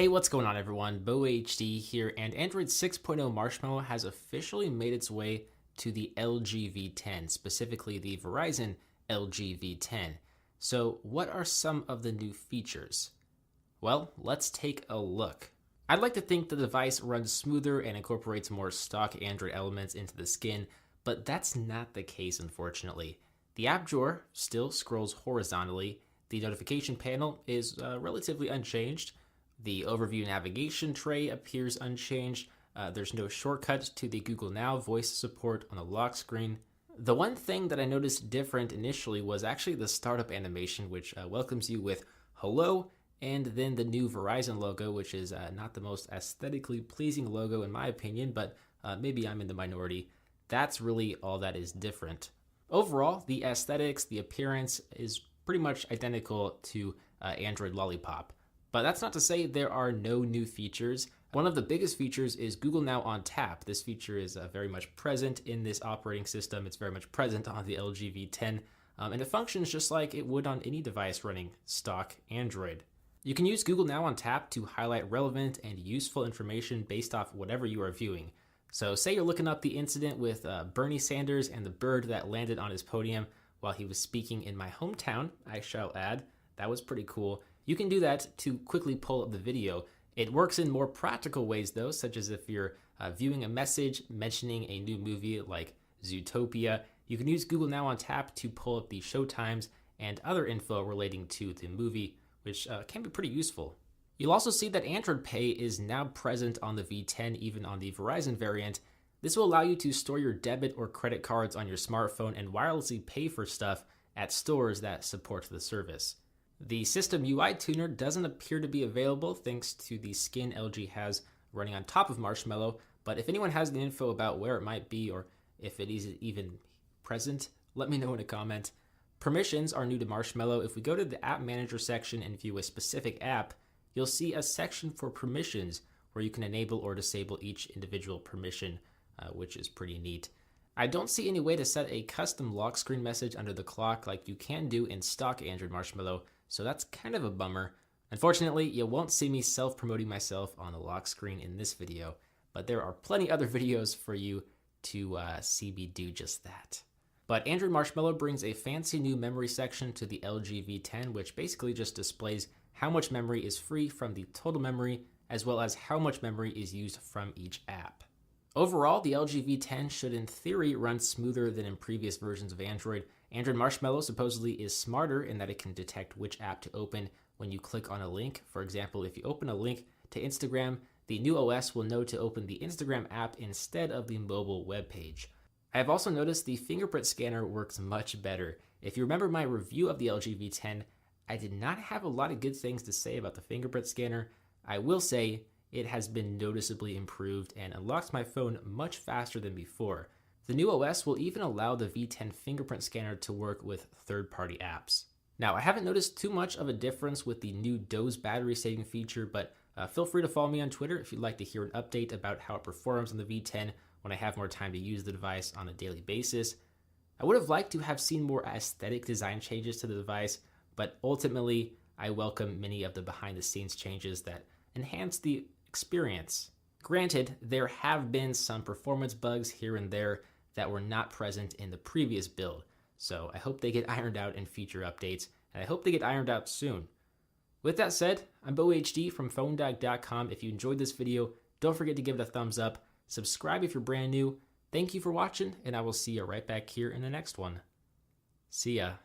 Hey, what's going on everyone? Beau HD here, and Android 6.0 Marshmallow has officially made its way to the LG V10, specifically the Verizon LG V10. So what are some of the new features? Well, let's take a look. I'd like to think the device runs smoother and incorporates more stock Android elements into the skin, but that's not the case unfortunately. The app drawer still scrolls horizontally, the notification panel is relatively unchanged, the overview navigation tray appears unchanged. There's no shortcut to the Google Now voice support on the lock screen. The one thing that I noticed different initially was actually the startup animation, which welcomes you with hello, and then the new Verizon logo, which is not the most aesthetically pleasing logo in my opinion, but maybe I'm in the minority. That's really all that is different. Overall, the aesthetics, the appearance is pretty much identical to Android Lollipop. But that's not to say there are no new features. One of the biggest features is Google Now on Tap. This feature is very much present in this operating system. It's very much present on the LG V10, and it functions just like it would on any device running stock Android. You can use Google Now on Tap to highlight relevant and useful information based off whatever you are viewing. So say you're looking up the incident with Bernie Sanders and the bird that landed on his podium while he was speaking in my hometown, I shall add. That was pretty cool. You can do that to quickly pull up the video. It works in more practical ways though, such as if you're viewing a message mentioning a new movie like Zootopia. You can use Google Now on Tap to pull up the show times and other info relating to the movie, which can be pretty useful. You'll also see that Android Pay is now present on the V10, even on the Verizon variant. This will allow you to store your debit or credit cards on your smartphone and wirelessly pay for stuff at stores that support the service. The system UI tuner doesn't appear to be available thanks to the skin LG has running on top of Marshmallow, but if anyone has the info about where it might be or if it is even present, let me know in a comment. Permissions are new to Marshmallow. If we go to the App Manager section and view a specific app, you'll see a section for permissions where you can enable or disable each individual permission, which is pretty neat. I don't see any way to set a custom lock screen message under the clock like you can do in stock Android Marshmallow, so that's kind of a bummer. Unfortunately, you won't see me self-promoting myself on the lock screen in this video, but there are plenty other videos for you to see me do just that. But Android Marshmallow brings a fancy new memory section to the LG V10, which basically just displays how much memory is free from the total memory, as well as how much memory is used from each app. Overall, the LG V10 should in theory run smoother than in previous versions of Android. Android Marshmallow supposedly is smarter in that it can detect which app to open when you click on a link. For example, if you open a link to Instagram, the new OS will know to open the Instagram app instead of the mobile web page. I have also noticed the fingerprint scanner works much better. If you remember my review of the LG V10, I did not have a lot of good things to say about the fingerprint scanner. I will say it has been noticeably improved and unlocks my phone much faster than before. The new OS will even allow the V10 fingerprint scanner to work with third-party apps. Now, I haven't noticed too much of a difference with the new Doze battery saving feature, but feel free to follow me on Twitter if you'd like to hear an update about how it performs on the V10 when I have more time to use the device on a daily basis. I would have liked to have seen more aesthetic design changes to the device, but ultimately, I welcome many of the behind-the-scenes changes that enhance the experience. Granted, there have been some performance bugs here and there that were not present in the previous build, so I hope they get ironed out in future updates, and I hope they get ironed out soon. With that said, I'm Beau HD from PhoneDog.com. If you enjoyed this video, don't forget to give it a thumbs up, subscribe if you're brand new. Thank you for watching, and I will see you right back here in the next one. See ya.